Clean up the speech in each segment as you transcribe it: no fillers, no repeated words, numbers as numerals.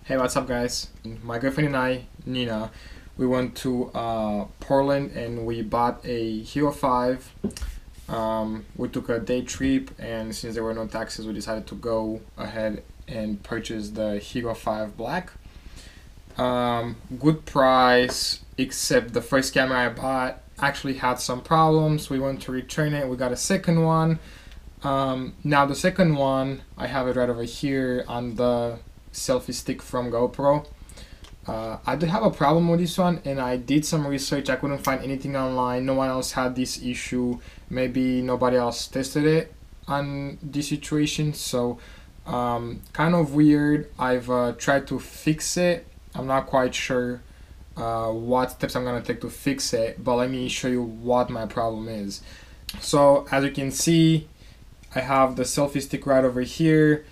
Hey, what's up, guys? My girlfriend and I, Nina, we went to Portland and we bought a Hero5. We took a day trip, and since there were no taxes, we decided to go ahead and purchase the Hero5 Black. Good price, except the first camera I bought actually had some problems. We went to return it. We got a second one. Now the second one, I have it right over here on the selfie stick from GoPro. I did have a problem with this one, and I did some research. I couldn't find anything online. No one else had this issue. Maybe nobody else tested it on this situation, so kind of weird. I've tried to fix it. I'm not quite sure what steps I'm gonna take to fix it, but let me show you what my problem is. So as you can see, I have the selfie stick right over here,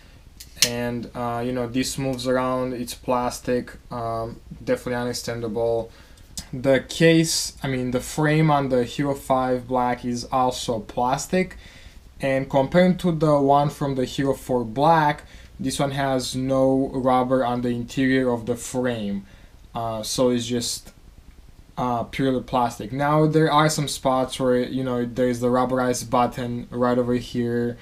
and you know, this moves around. It's plastic, definitely understandable. The case, the frame on the Hero5 Black is also plastic, and compared to the one from the Hero4 Black, this one has no rubber on the interior of the frame, so it's just purely plastic. Now there are some spots where, you know, there's the rubberized button right over here,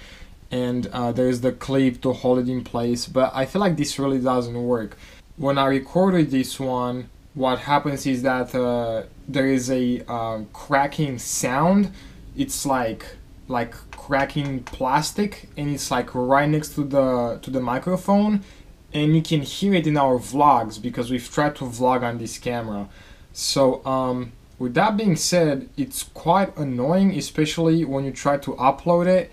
and there's the clip to hold it in place, but I feel like this really doesn't work. When I recorded this one, what happens is that there is a cracking sound. It's like cracking plastic, and it's like right next to the microphone, and you can hear it in our vlogs because we've tried to vlog on this camera. So with that being said, it's quite annoying, especially when you try to upload it,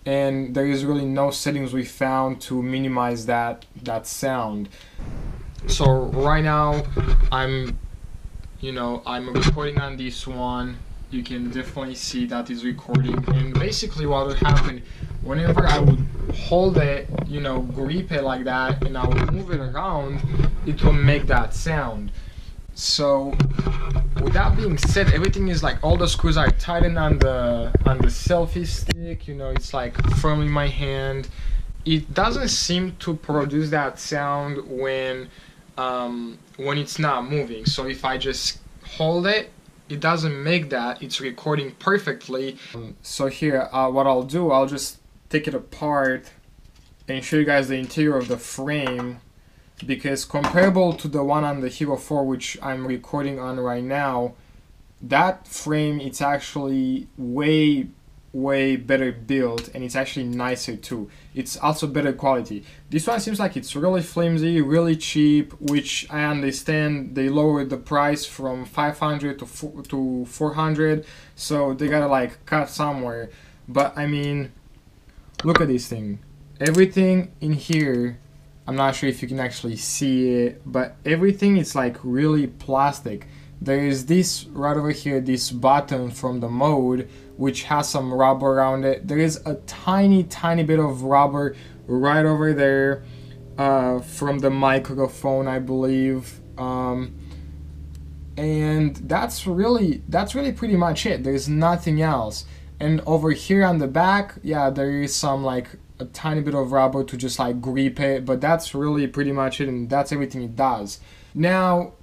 and there is really no settings we found to minimize that sound. So right now I'm recording on this one. You can definitely see that is recording, and basically what would happen whenever I would hold it, you know, grip it like that, and I would move it around, it will make that sound. So with that being said, everything is like, all the screws are tightened on the selfie stick, you know, it's like firm in my hand. It doesn't seem to produce that sound when it's not moving. So if I just hold it, it doesn't make that. It's recording perfectly. So here, what I'll do, I'll just take it apart and show you guys the interior of the frame, because comparable to the one on the Hero4, which I'm recording on right now, that frame, it's actually way better built, and it's actually nicer too. It's also better quality. This one seems like it's really flimsy, really cheap, which I understand they lowered the price from 500 to 400, so they gotta like cut somewhere. But I mean, look at this thing. Everything in here, I'm not sure if you can actually see it, but everything is like really plastic. There is this right over here, this button from the mode, which has some rubber around it. There is a tiny bit of rubber right over there from the microphone, I believe. And that's really pretty much it. There's nothing else. And over here on the back, yeah, there is some like a tiny bit of rubber to just like grip it, but that's really pretty much it, and that's everything it does. Now,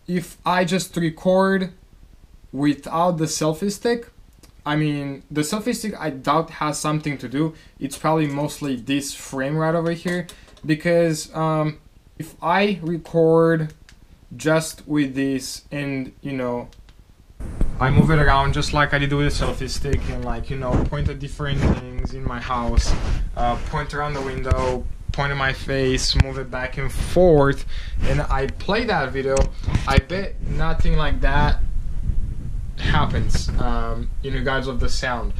if I just record without the selfie stick, the selfie stick I doubt has something to do. It's probably mostly this frame right over here, because if I record just with this, and you know, I move it around just like I did with the selfie stick, and like, you know, point at different things in my house, point around the window, point at my face, move it back and forth, and I play that video, I bet nothing like that happens in regards of the sound.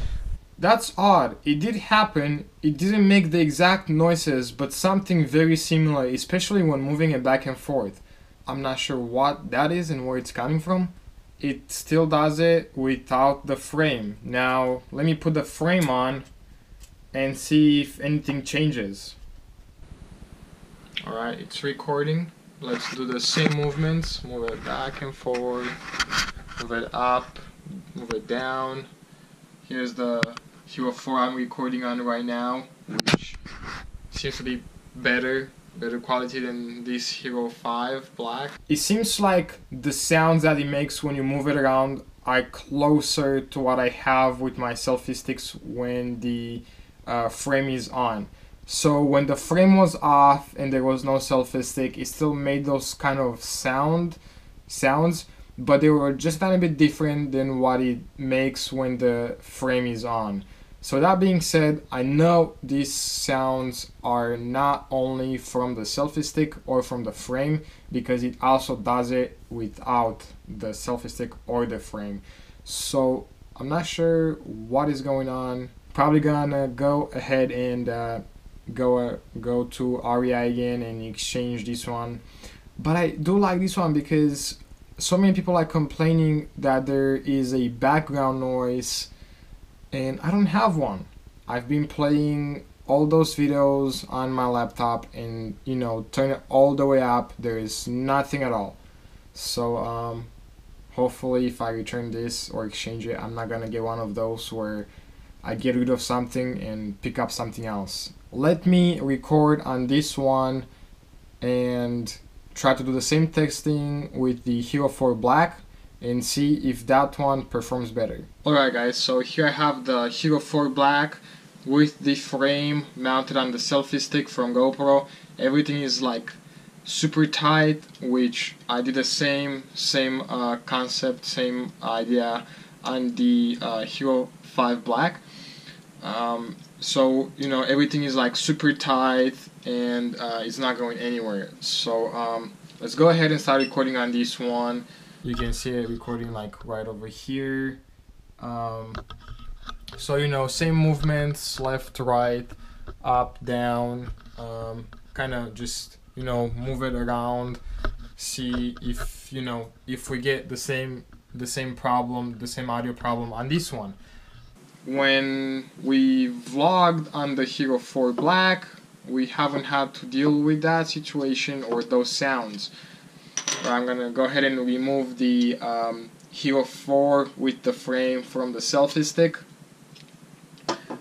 That's odd. It did happen. It didn't make the exact noises, but something very similar, especially when moving it back and forth. I'm not sure what that is and where it's coming from. It still does it without the frame. Now let me put the frame on and see if anything changes. Alright, it's recording. Let's do the same movements. Move it back and forward, move it up, move it down. Here's the Hero4 I'm recording on right now, which seems to be better better quality than this Hero 5 Black. It seems like the sounds that it makes when you move it around are closer to what I have with my selfie sticks when the frame is on. So when the frame was off and there was no selfie stick, it still made those kind of sounds, but they were just a tiny bit different than what it makes when the frame is on. So that being said, I know these sounds are not only from the selfie stick or from the frame, because it also does it without the selfie stick or the frame. So I'm not sure what is going on. Probably gonna go ahead and go to REI again and exchange this one. But I do like this one because so many people are complaining that there is a background noise, and I don't have one. I've been playing all those videos on my laptop and, you know, turn it all the way up. There is nothing at all. So hopefully if I return this or exchange it, I'm not gonna get one of those where I get rid of something and pick up something else. Let me record on this one and try to do the same testing with the Hero4 Black and see if that one performs better. Alright guys, so here I have the Hero4 Black with the frame mounted on the selfie stick from GoPro. Everything is like super tight, which I did the same concept, same idea on the Hero5 Black. So, you know, everything is like super tight and it's not going anywhere. So let's go ahead and start recording on this one. You can see it recording like right over here. So, you know, same movements, left to right, up, down, kind of just, you know, move it around, see if, you know, if we get the same problem, the same audio problem on this one. When we vlogged on the Hero4 Black, we haven't had to deal with that situation or those sounds. I'm gonna go ahead and remove the Hero4 with the frame from the selfie stick.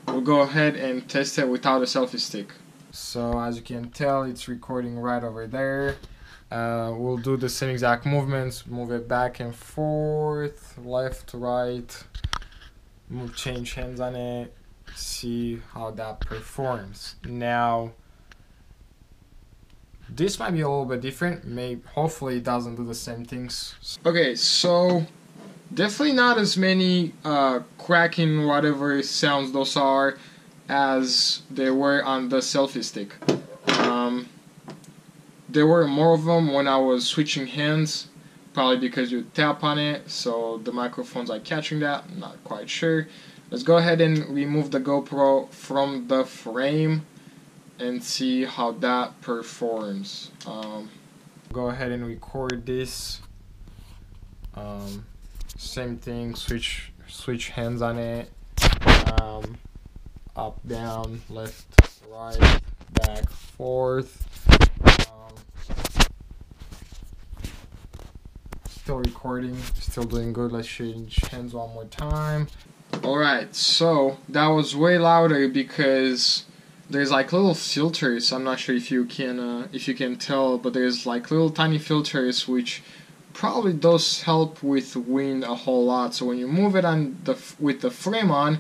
We'll go ahead and test it without a selfie stick. So as you can tell, it's recording right over there. We'll do the same exact movements, move it back and forth, left to right, change hands on it, see how that performs. Now this might be a little bit different. Hopefully it doesn't do the same things. Okay, so definitely not as many cracking whatever sounds those are as there were on the selfie stick. There were more of them when I was switching hands, probably because you tap on it, so the microphones are catching that. I'm not quite sure. Let's go ahead and remove the GoPro from the frame and see how that performs. Go ahead and record this. Same thing, switch hands on it. Up, down, left, right, back, forth. Still recording, still doing good. Let's change hands one more time. Alright, so that was way louder because there's like little filters. I'm not sure if you can tell, but there's like little tiny filters which probably does help with wind a whole lot. So when you move it on with the frame on,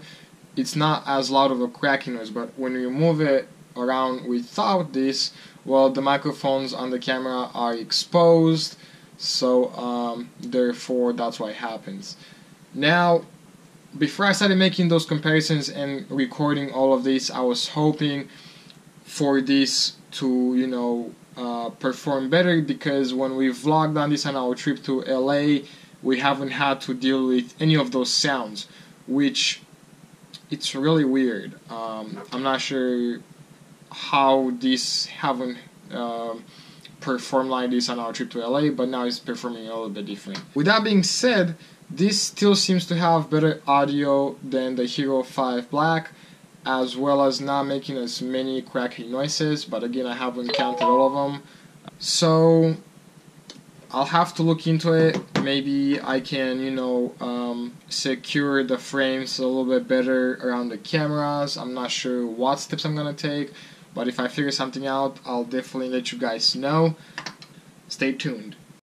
it's not as loud of a cracking noise. But when you move it around without this, well, the microphones on the camera are exposed. So therefore, that's why it happens. Now, before I started making those comparisons and recording all of this, I was hoping for this to, you know, perform better, because when we vlogged on this on our trip to LA, we haven't had to deal with any of those sounds, which it's really weird. I'm not sure how these haven't performed like this on our trip to LA, but now it's performing a little bit different. With that being said, this still seems to have better audio than the Hero5 Black, as well as not making as many cracking noises, but again, I haven't counted all of them. So I'll have to look into it. Maybe I can, you know, secure the frames a little bit better around the cameras. I'm not sure what steps I'm gonna take, But if I figure something out, I'll definitely let you guys know. Stay tuned.